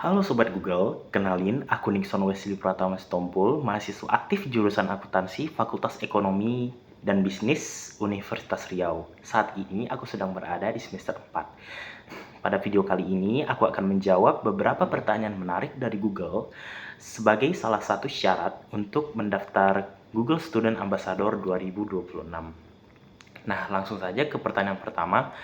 Halo Sobat Google, kenalin aku Nixon Wesley Pratama Sitompul, mahasiswa aktif jurusan akuntansi Fakultas Ekonomi dan Bisnis Universitas Riau. Saat ini aku sedang berada di semester 4. Pada video kali ini aku akan menjawab beberapa pertanyaan menarik dari Google sebagai salah satu syarat untuk mendaftar Google Student Ambassador 2026. Nah, langsung saja ke pertanyaan pertama.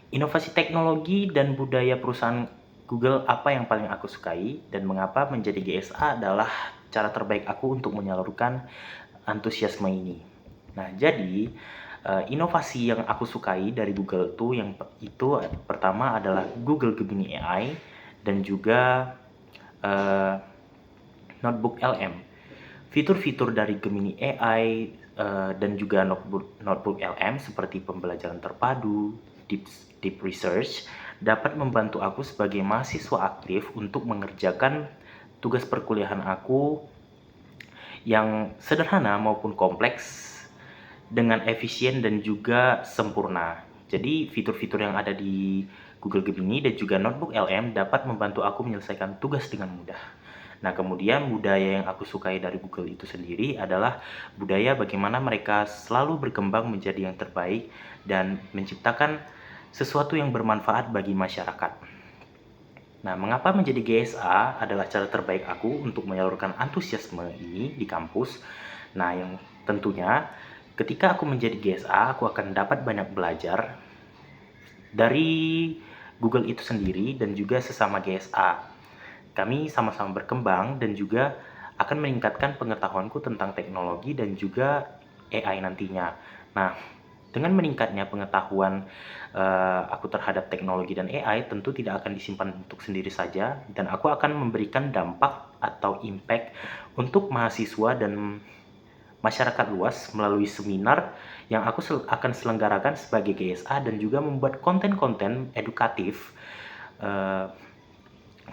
Inovasi teknologi dan budaya perusahaan Google apa yang paling aku sukai dan mengapa menjadi GSA adalah cara terbaik aku untuk menyalurkan antusiasme ini. Nah, jadi inovasi yang aku sukai dari Google itu pertama adalah Google Gemini AI dan juga uh, Notebook LM. Fitur-fitur dari Gemini AI dan juga Notebook LM seperti pembelajaran terpadu, deep research dapat membantu aku sebagai mahasiswa aktif untuk mengerjakan tugas perkuliahan aku yang sederhana maupun kompleks dengan efisien dan juga sempurna. Jadi fitur-fitur yang ada di Google Gemini dan juga Notebook LM dapat membantu aku menyelesaikan tugas dengan mudah. Nah, kemudian budaya yang aku sukai dari Google itu sendiri adalah budaya bagaimana mereka selalu berkembang menjadi yang terbaik dan menciptakan sesuatu yang bermanfaat bagi masyarakat. Nah, mengapa menjadi GSA adalah cara terbaik aku untuk menyalurkan antusiasme ini di kampus? Nah, yang tentunya ketika aku menjadi GSA, aku akan dapat banyak belajar dari Google itu sendiri dan juga sesama GSA. Kami sama-sama berkembang dan juga akan meningkatkan pengetahuanku tentang teknologi dan juga AI nantinya. Nah, dengan meningkatnya pengetahuan aku terhadap teknologi dan AI, tentu tidak akan disimpan untuk sendiri saja, dan aku akan memberikan dampak atau impact untuk mahasiswa dan masyarakat luas melalui seminar yang aku akan selenggarakan sebagai GSA dan juga membuat konten-konten edukatif uh,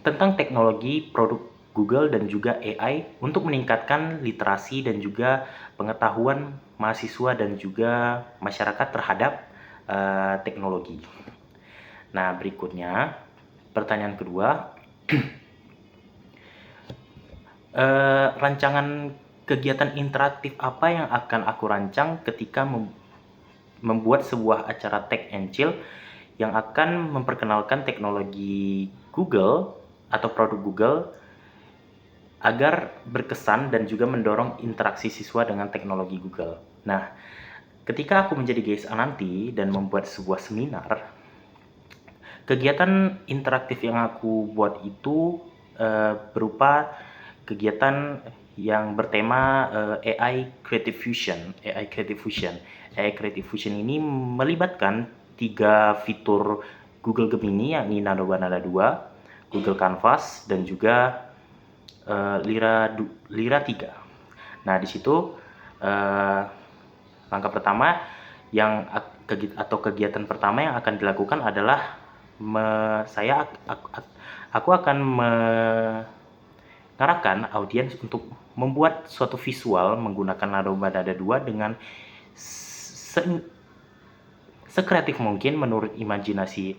tentang teknologi produk Google dan juga AI untuk meningkatkan literasi dan juga pengetahuan mahasiswa dan juga masyarakat terhadap teknologi. Nah, berikutnya pertanyaan kedua, rancangan kegiatan interaktif apa yang akan aku rancang ketika membuat sebuah acara Tech and Chill yang akan memperkenalkan teknologi Google atau produk Google agar berkesan dan juga mendorong interaksi siswa dengan teknologi Google. Nah, ketika aku menjadi GSA nanti dan membuat sebuah seminar, kegiatan interaktif yang aku buat itu berupa kegiatan yang bertema AI Creative Fusion. AI Creative Fusion ini melibatkan 3 fitur Google Gemini, yakni Nada 2, Google Canvas, dan juga Lira 3. Nah, di situ langkah pertama atau kegiatan pertama yang akan dilakukan adalah aku akan mengarahkan audiens untuk membuat suatu visual menggunakan Nada 2 dengan sekreatif mungkin menurut imajinasi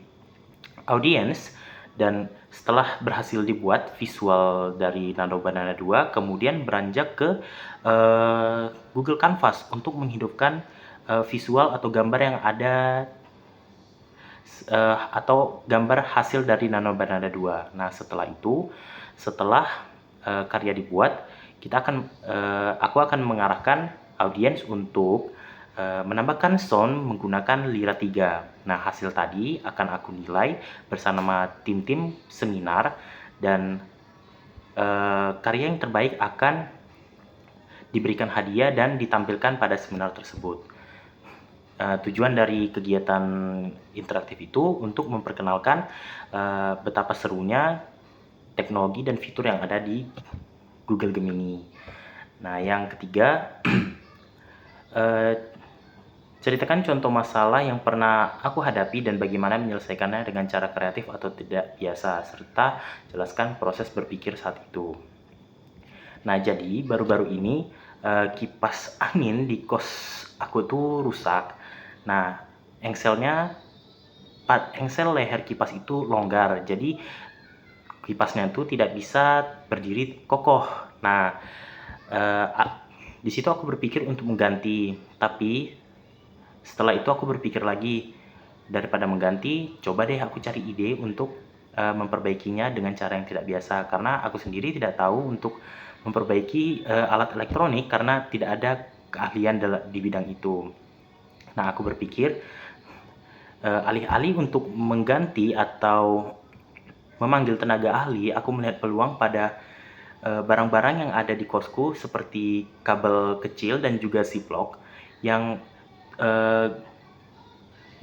audiens. Dan setelah berhasil dibuat visual dari Nada 2, kemudian beranjak ke Google Canvas untuk menghidupkan visual atau gambar yang ada atau gambar hasil dari Nada 2. Nah, setelah karya dibuat, aku akan mengarahkan audiens untuk menambahkan sound menggunakan Lira 3. Nah, hasil tadi akan aku nilai bersama tim-tim seminar, dan karya yang terbaik akan diberikan hadiah dan ditampilkan pada seminar tersebut. Tujuan dari kegiatan interaktif itu untuk memperkenalkan betapa serunya teknologi dan fitur yang ada di Google Gemini. Nah, yang ketiga, ceritakan contoh masalah yang pernah aku hadapi dan bagaimana menyelesaikannya dengan cara kreatif atau tidak biasa, serta jelaskan proses berpikir saat itu. Nah, jadi baru-baru ini kipas angin di kos aku tuh rusak. Nah, engsel leher kipas itu longgar. Jadi kipasnya itu tidak bisa berdiri kokoh. Nah, di situ aku berpikir untuk mengganti, tapi setelah itu aku berpikir lagi, daripada mengganti, coba deh aku cari ide untuk memperbaikinya dengan cara yang tidak biasa, karena aku sendiri tidak tahu untuk memperbaiki alat elektronik karena tidak ada keahlian di bidang itu. Nah, aku berpikir alih-alih untuk mengganti atau memanggil tenaga ahli, aku melihat peluang pada barang-barang yang ada di kosku seperti kabel kecil dan juga ziplock yang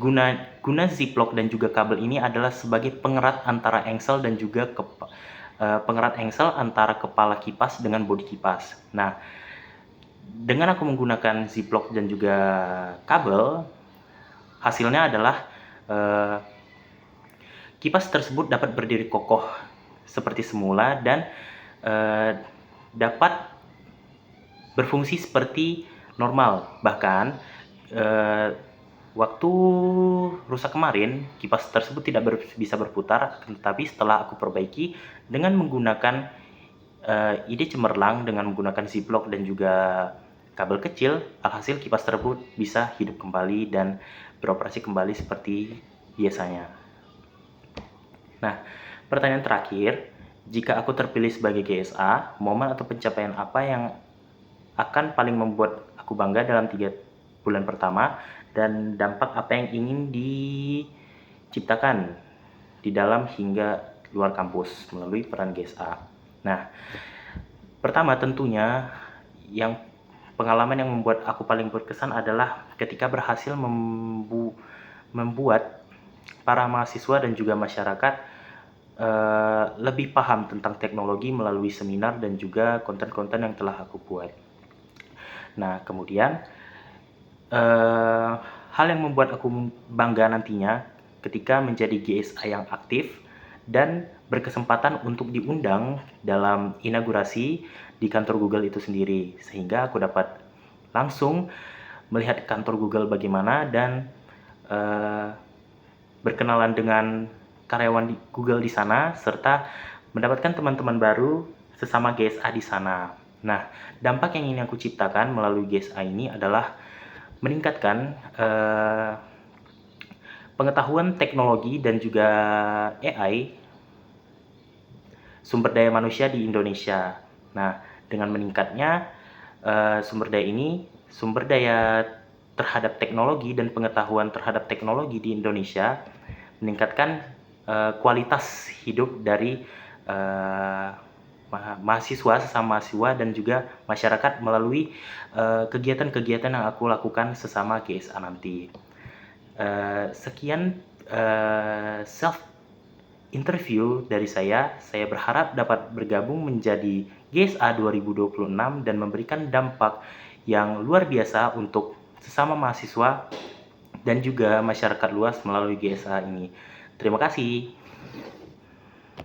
guna ziplock dan juga kabel ini adalah sebagai pengerat antara engsel dan juga pengerat engsel antara kepala kipas dengan bodi kipas. Nah, dengan aku menggunakan ziplock dan juga kabel, hasilnya adalah kipas tersebut dapat berdiri kokoh seperti semula dan dapat berfungsi seperti normal. Bahkan waktu rusak kemarin, kipas tersebut tidak bisa berputar, tetapi setelah aku perbaiki dengan menggunakan ide cemerlang, dengan menggunakan ziplock dan juga kabel kecil, alhasil kipas tersebut bisa hidup kembali dan beroperasi kembali seperti biasanya. Nah, pertanyaan terakhir, jika aku terpilih sebagai GSA, momen atau pencapaian apa yang akan paling membuat aku bangga dalam 3 bulan pertama, dan dampak apa yang ingin diciptakan di dalam hingga luar kampus melalui peran GSA. Nah, pertama tentunya yang pengalaman yang membuat aku paling berkesan adalah ketika berhasil membuat para mahasiswa dan juga masyarakat lebih paham tentang teknologi melalui seminar dan juga konten-konten yang telah aku buat. Nah, kemudian hal yang membuat aku bangga nantinya ketika menjadi GSA yang aktif dan berkesempatan untuk diundang dalam inaugurasi di kantor Google itu sendiri, sehingga aku dapat langsung melihat kantor Google bagaimana dan berkenalan dengan karyawan di Google di sana, serta mendapatkan teman-teman baru sesama GSA di sana. Nah, dampak yang ingin aku ciptakan melalui GSA ini adalah meningkatkan pengetahuan teknologi dan juga AI, sumber daya manusia di Indonesia. Nah, dengan meningkatnya sumber daya terhadap teknologi dan pengetahuan terhadap teknologi di Indonesia, meningkatkan kualitas hidup dari mahasiswa, sesama mahasiswa dan juga masyarakat melalui kegiatan-kegiatan yang aku lakukan sesama GSA nanti. Sekian self interview dari saya berharap dapat bergabung menjadi GSA 2026 dan memberikan dampak yang luar biasa untuk sesama mahasiswa dan juga masyarakat luas melalui GSA ini. Terima kasih.